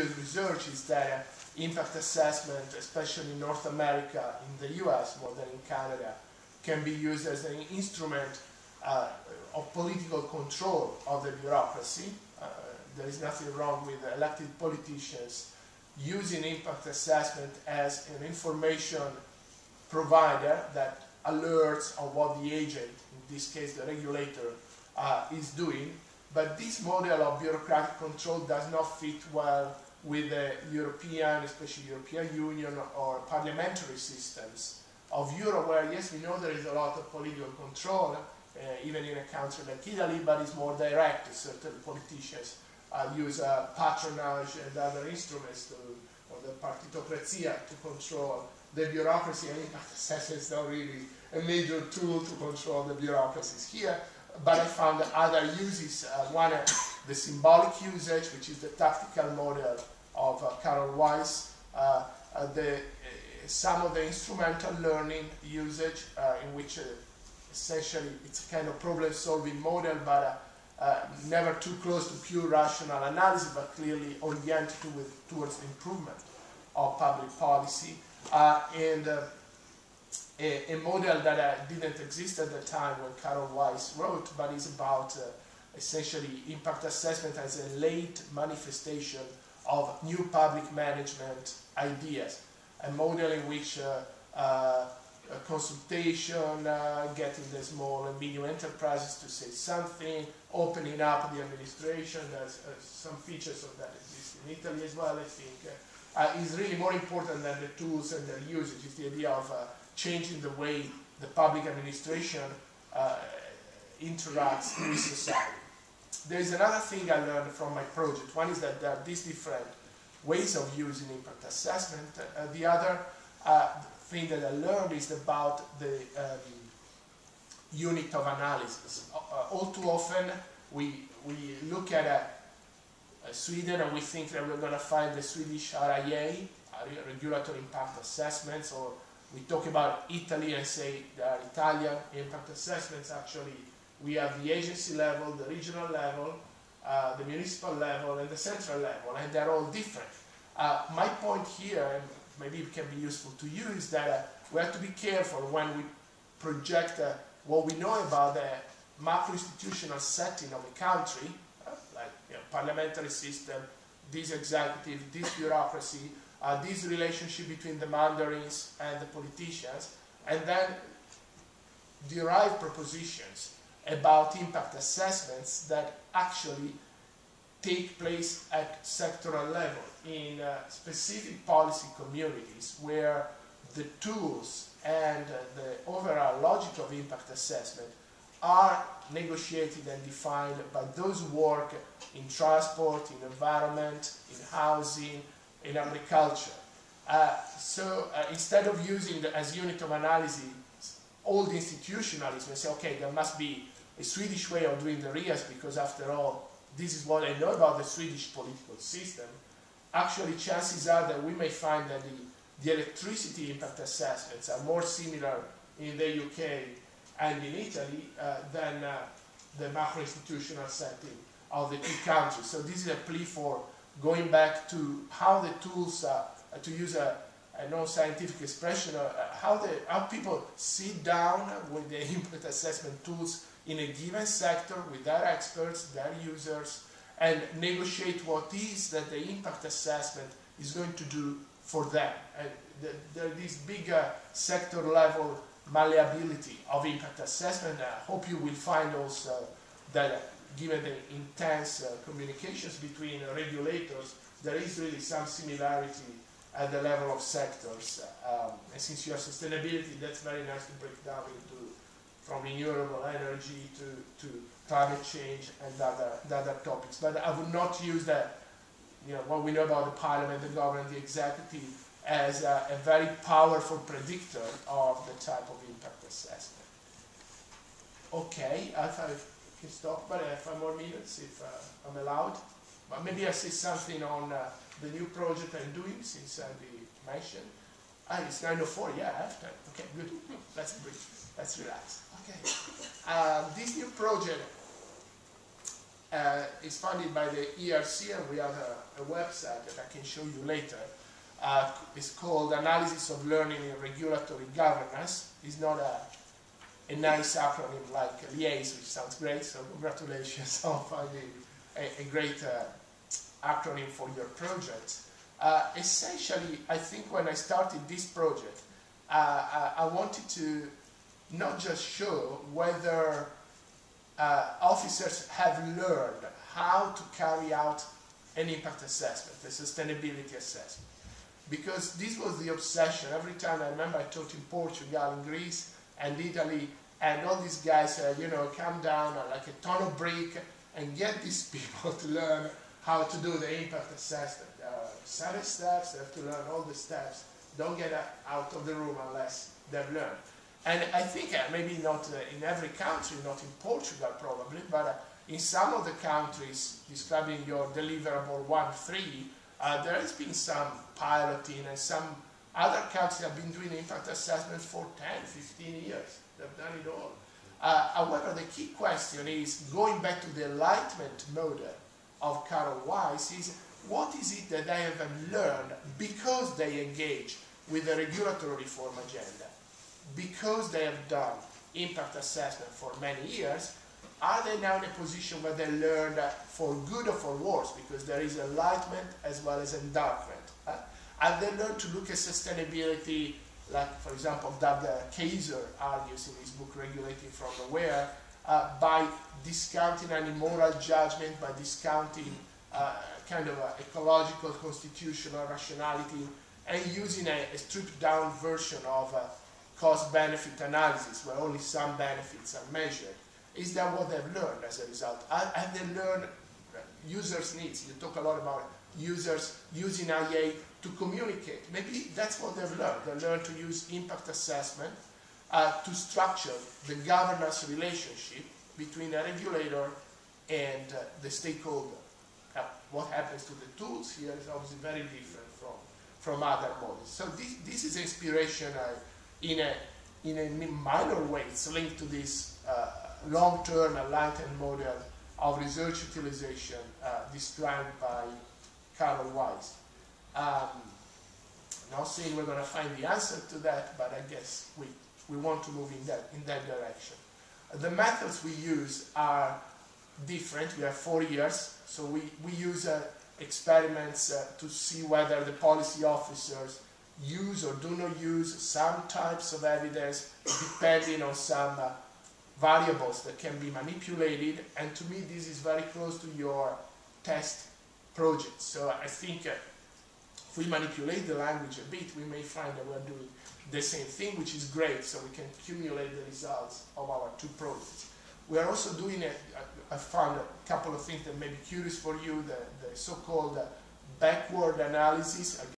research is that impact assessment, especially in North America, in the US more than in Canada, can be used as an instrument of political control of the bureaucracy. There is nothing wrong with elected politicians using impact assessment as an information provider that alerts on what the agent, in this case the regulator, is doing. But this model of bureaucratic control does not fit well with the European, especially European Union or parliamentary systems of Europe, where yes, we know there is a lot of political control, even in a country like Italy, but it's more direct. Certain politicians use patronage and other instruments or the partitocrazia to control the bureaucracy, and impact assessment is not really a major tool to control the bureaucracies here. But I found other uses. One, the symbolic usage, which is the tactical model of Carol Weiss. Some of the instrumental learning usage, in which essentially it's a kind of problem-solving model, but never too close to pure rational analysis, but clearly oriented towards the improvement of public policy. And a model that didn't exist at the time when Carol Weiss wrote, but is about essentially impact assessment as a late manifestation of new public management ideas. A model in which consultation, getting the small and medium enterprises to say something, opening up the administration. There's some features of that exist in Italy as well, I think. Is really more important than the tools and their usage. It's the idea of changing the way the public administration interacts with society. There is another thing I learned from my project. One is that there are these different ways of using impact assessment. The other thing that I learned is about the unit of analysis. All too often we look at Sweden and we think that we're going to find the Swedish RIA, regulatory impact assessments, or we talk about Italy and say there are Italian impact assessments. Actually, we have the agency level, the regional level, the municipal level, and the central level, and they're all different. My point here, and maybe it can be useful to you, is that we have to be careful when we project what we know about the macro-institutional setting of a country, like parliamentary system, this executive, this bureaucracy, this relationship between the mandarins and the politicians, and then derive propositions about impact assessments that actually take place at sectoral level in specific policy communities where the tools and the overall logic of impact assessment are negotiated and defined by those who work in transport, in environment, in housing, in agriculture. So instead of using as unit of analysis old institutionalism and say, okay, there must be a Swedish way of doing the RIAs because after all, this is what I know about the Swedish political system, actually chances are that we may find that the electricity impact assessments are more similar in the UK and in Italy than the macro-institutional setting of the two countries. So this is a plea for going back to how the tools, to use a non-scientific expression, how people sit down with the impact assessment tools in a given sector with their experts, their users, and negotiate what is that the impact assessment is going to do for them. And there is this big sector level malleability of impact assessment. I hope you will find also that given the intense communications between regulators, there is really some similarity at the level of sectors. And since you have sustainability, that's very nice to break down into from renewable energy to climate change and other topics. But I would not use that, what we know about the parliament, the government, the executive, as a very powerful predictor of the type of impact assessment. Okay, I thought I can stop, but 5 more minutes if I'm allowed. But maybe I say something on the new project I'm doing, since Andy mentioned. It's 9:04, yeah, I have time. Okay, good. Let's breathe. Let's relax. Okay. This new project It's funded by the ERC, and we have a website that I can show you later. It's called Analysis of Learning in Regulatory Governance. It's not a nice acronym like Liaise, which sounds great, so congratulations on finding a great acronym for your project. Essentially, I think when I started this project, I wanted to not just show whether officers have learned how to carry out an impact assessment, a sustainability assessment. Because this was the obsession. Every time I remember I taught in Portugal, in Greece, and Italy, and all these guys said, you know, come down like a ton of brick and get these people to learn how to do the impact assessment. There are 7 steps, they have to learn all the steps. Don't get out of the room unless they've learned. And I think maybe not in every country, not in Portugal probably, but in some of the countries describing your deliverable 1.3, there has been some piloting, and some other countries have been doing impact assessments for 10, 15 years. They've done it all. However, the key question is, going back to the enlightenment model of Carol Weiss, is what is it that they have learned because they engage with the regulatory reform agenda? Because they have done impact assessment for many years, are they now in a position where they learned for good or for worse, because there is enlightenment as well as endowment? Have they learned to look at sustainability, like, for example, that Kaiser argues in his book Regulating from Nowhere, by discounting an immoral judgment, by discounting kind of ecological, constitutional rationality, and using a stripped-down version of cost-benefit analysis, where only some benefits are measured? Is that what they've learned as a result? Have they learned users' needs? You talk a lot about users using IA to communicate. Maybe that's what they've learned. They learned to use impact assessment to structure the governance relationship between a regulator and the stakeholder. What happens to the tools here is obviously very different from other models. So this is inspiration in a minor way. It's linked to this long-term enlightened model of research utilization described by Carol Weiss. Not saying we're going to find the answer to that, but I guess we want to move in that direction. The methods we use are different. We have 4 years, so we use experiments to see whether the policy officers use or do not use some types of evidence depending on some variables that can be manipulated, and to me this is very close to your test project. So I think if we manipulate the language a bit, we may find that we're doing the same thing, which is great, so we can accumulate the results of our 2 projects. We are also doing, I found a couple of things that may be curious for you, the so-called backward analysis.